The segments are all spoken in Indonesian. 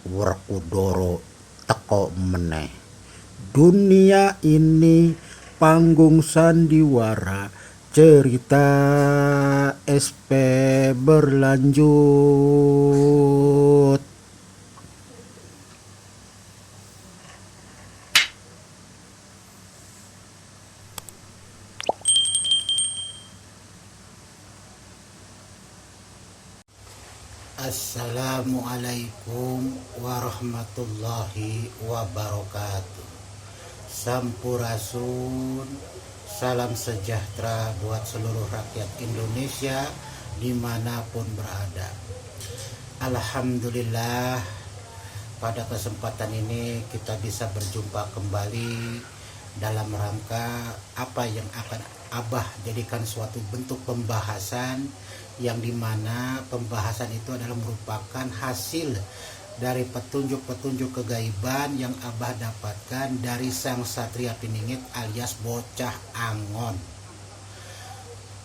Werkudara teka meneh. Dunia ini panggung sandiwara, cerita SP berlanjut. Assalamualaikum warahmatullahi wabarakatuh. Sampurasun, salam sejahtera buat seluruh rakyat Indonesia dimanapun berada. Alhamdulillah, pada kesempatan ini kita bisa berjumpa kembali dalam rangka apa yang akan Abah jadikan suatu bentuk pembahasan, yang dimana pembahasan itu adalah merupakan hasil dari petunjuk-petunjuk kegaiban yang Abah dapatkan dari sang satria piningit alias bocah Angon.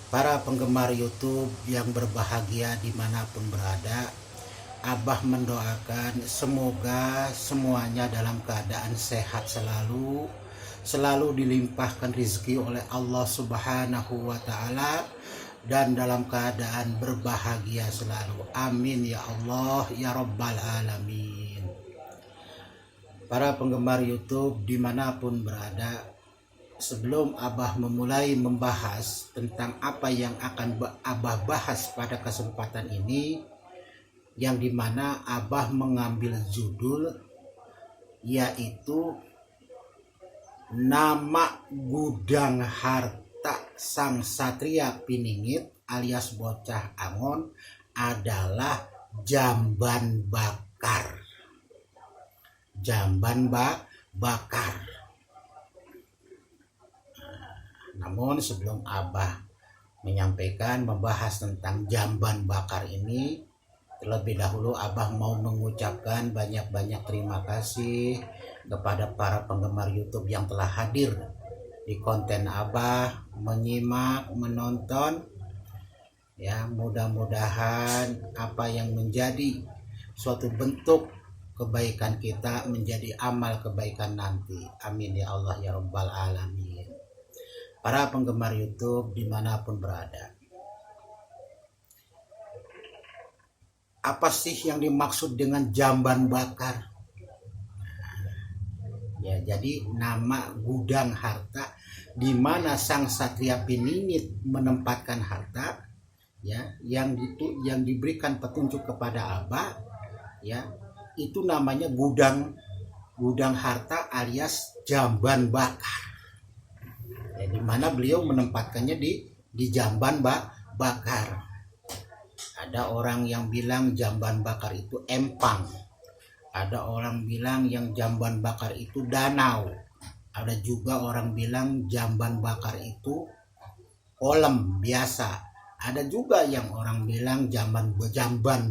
Para penggemar YouTube yang berbahagia dimanapun berada, Abah mendoakan semoga semuanya dalam keadaan sehat selalu dilimpahkan rezeki oleh Allah Subhanahu wa Ta'ala, dan dalam keadaan berbahagia selalu. Amin ya Allah ya Rabbal Alamin. Para penggemar YouTube dimanapun berada, sebelum Abah memulai membahas tentang apa yang akan Abah bahas pada kesempatan ini, yang dimana Abah mengambil judul yaitu Nama Gudang Harta Sang Satria Piningit alias bocah Angon adalah jamban bakar. Jamban bakar. Namun sebelum Abah menyampaikan membahas tentang jamban bakar ini, terlebih dahulu Abah mau mengucapkan banyak-banyak terima kasih kepada para penggemar YouTube yang telah hadir di konten Abah, menyimak, menonton. Ya, mudah-mudahan apa yang menjadi suatu bentuk kebaikan kita menjadi amal kebaikan nanti. Amin ya Allah ya Rabbal Alamin. Para penggemar YouTube dimanapun berada, apa sih yang dimaksud dengan jamban bakar? Ya, jadi nama gudang harta di mana sang satria piningit menempatkan harta, ya, yang diberikan petunjuk kepada Abah, ya, itu namanya gudang harta alias jamban bakar. Ya, di mana beliau menempatkannya di jamban bakar. Ada orang yang bilang jamban bakar itu empang. Ada orang bilang yang jamban bakar itu danau. Ada juga orang bilang jamban bakar itu kolam biasa. Ada juga yang orang bilang jamban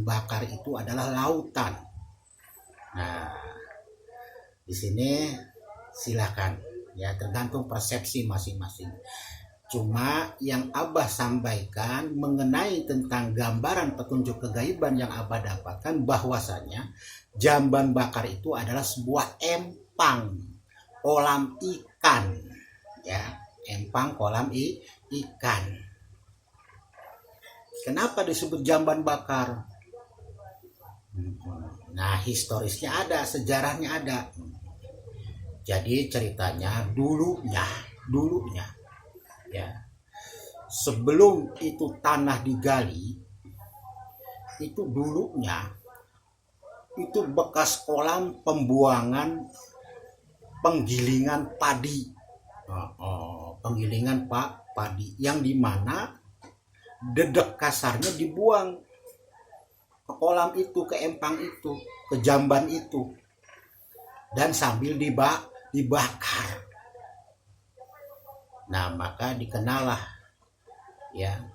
bakar itu adalah lautan. Nah, di sini silakan, ya, tergantung persepsi masing-masing. Cuma yang Abah sampaikan mengenai tentang gambaran petunjuk kegaiban yang Abah dapatkan, bahwasanya jamban bakar itu adalah sebuah empang kolam ikan, ya, empang kolam ikan. Kenapa disebut jamban bakar? Nah, historisnya ada, sejarahnya ada. Jadi ceritanya dulunya, ya, sebelum itu tanah digali, itu dulunya itu bekas kolam pembuangan penggilingan padi. Penggilingan padi yang dimana dedek kasarnya dibuang ke kolam itu, ke empang itu, ke jamban itu, dan sambil dibakar. Nah, maka dikenalah, ya,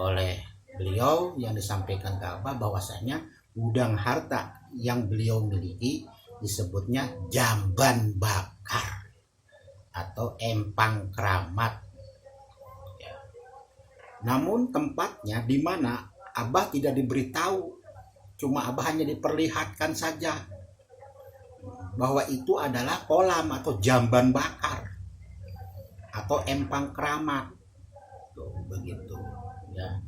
oleh beliau yang disampaikan ke Abah bahwasanya gudang harta yang beliau miliki disebutnya jamban bakar atau empang keramat. Ya. Namun tempatnya di mana Abah tidak diberitahu, cuma Abah hanya diperlihatkan saja bahwa itu adalah kolam atau jamban bakar atau empang keramat. Tuh, begitu ya.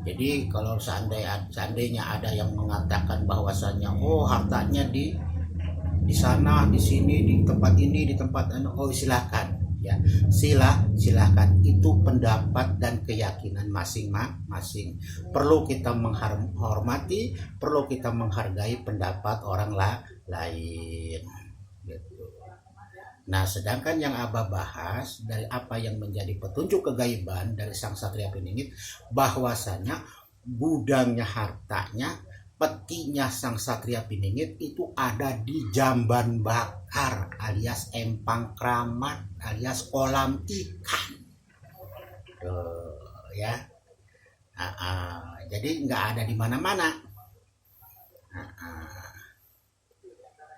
Jadi kalau seandainya ada yang mengatakan bahwasannya hartanya di sana, di sini, di tempat ini, di tempat silakan ya, silakan, itu pendapat dan keyakinan masing-masing. Perlu kita menghormati, perlu kita menghargai pendapat orang lain gitu. Nah, sedangkan yang Abah bahas dari apa yang menjadi petunjuk kegaiban dari Sang Satria Piningit, bahwasanya gudangnya hartanya, petinya Sang Satria Piningit itu ada di jamban bakar alias empang keramat alias kolam ikan. Ya. Jadi nggak ada di mana-mana.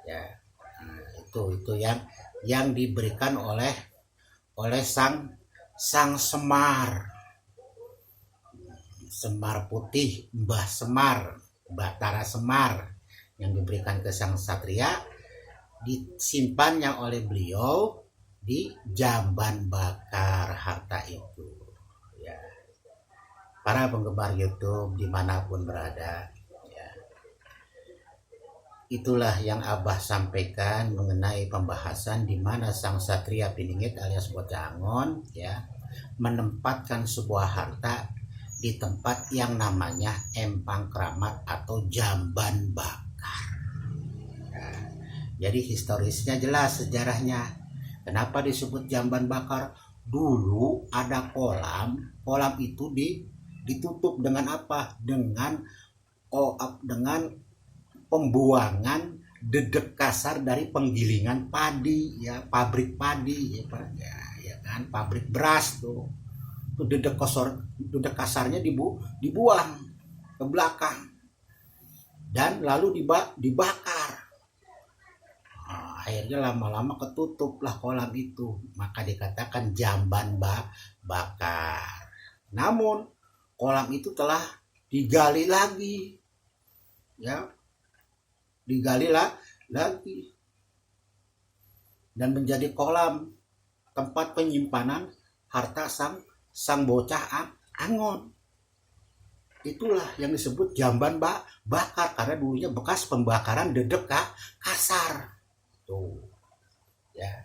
Ya. Itu yang diberikan oleh sang Semar Putih, Mbah Semar, Batara Semar, yang diberikan ke Sang Satria, disimpannya oleh beliau di jamban bakar harta itu ya. Para penggemar YouTube dimanapun berada ya, itulah yang Abah sampaikan mengenai pembahasan di mana Sang Satria Piningit alias Bocah Angon ya menempatkan sebuah harta di tempat yang namanya empang keramat atau jamban bakar. Nah, jadi historisnya jelas sejarahnya. Kenapa disebut jamban bakar? Dulu ada kolam itu ditutup dengan apa? Dengan pembuangan dedek kasar dari penggilingan padi ya, pabrik padi ya kan, pabrik beras tuh dedek kasarnya dibuang ke belakang dan lalu dibakar. Nah, akhirnya lama-lama ketutuplah kolam itu, maka dikatakan jamban bakar. Namun kolam itu telah digali lagi ya, lagi dan menjadi kolam tempat penyimpanan harta sang Bocah Angon. Itulah yang disebut jamban bakar karena dulunya bekas pembakaran dedek kasar. Tuh. Ya.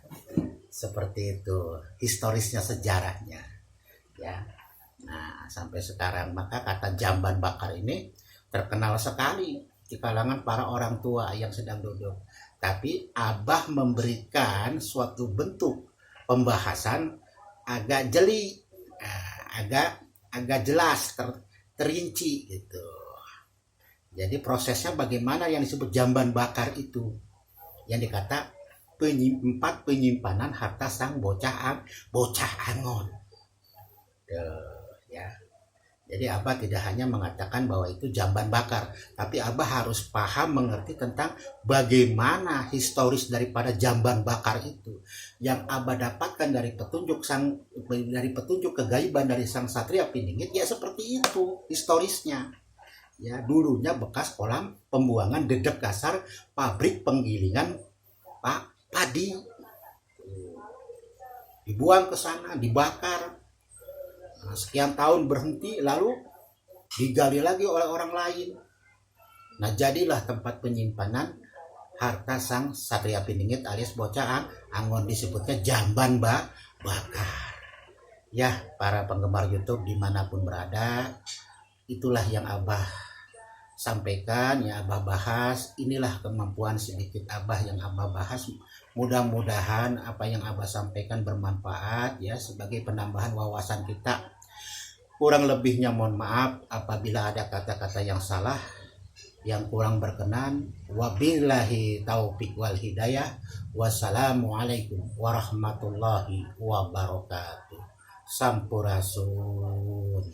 Seperti itu historisnya, sejarahnya. Ya. Nah, sampai sekarang maka kata jamban bakar ini terkenal sekali di kalangan para orang tua yang sedang duduk. Tapi Abah memberikan suatu bentuk pembahasan agak jeli, agak jelas, terinci gitu. Jadi prosesnya bagaimana yang disebut jamban bakar itu, yang dikata tempat penyimpanan harta sang Bocah Angon. Ya. Jadi Abah tidak hanya mengatakan bahwa itu jamban bakar, tapi Abah harus paham mengerti tentang bagaimana historis daripada jamban bakar itu. Yang Abah dapatkan dari petunjuk kegaiban dari Sang Satria Piningit ya seperti itu historisnya. Ya, dulunya bekas kolam pembuangan dedek kasar pabrik penggilingan padi. Dibuang ke sana, dibakar. Nah, sekian tahun berhenti, lalu digali lagi oleh orang lain. Nah, jadilah tempat penyimpanan harta Sang Satria Piningit alias Bocah Angon, disebutnya jamban bakar. Ya, para penggemar YouTube dimanapun berada, itulah yang Abah sampaikan, yang Abah bahas. Inilah kemampuan sedikit Abah yang Abah bahas. Mudah-mudahan apa yang Abah sampaikan bermanfaat ya, sebagai penambahan wawasan kita. Kurang lebihnya mohon maaf apabila ada kata-kata yang salah, yang kurang berkenan. Wabillahi taufiq wal hidayah. Wassalamualaikum warahmatullahi wabarakatuh. Sampurasun.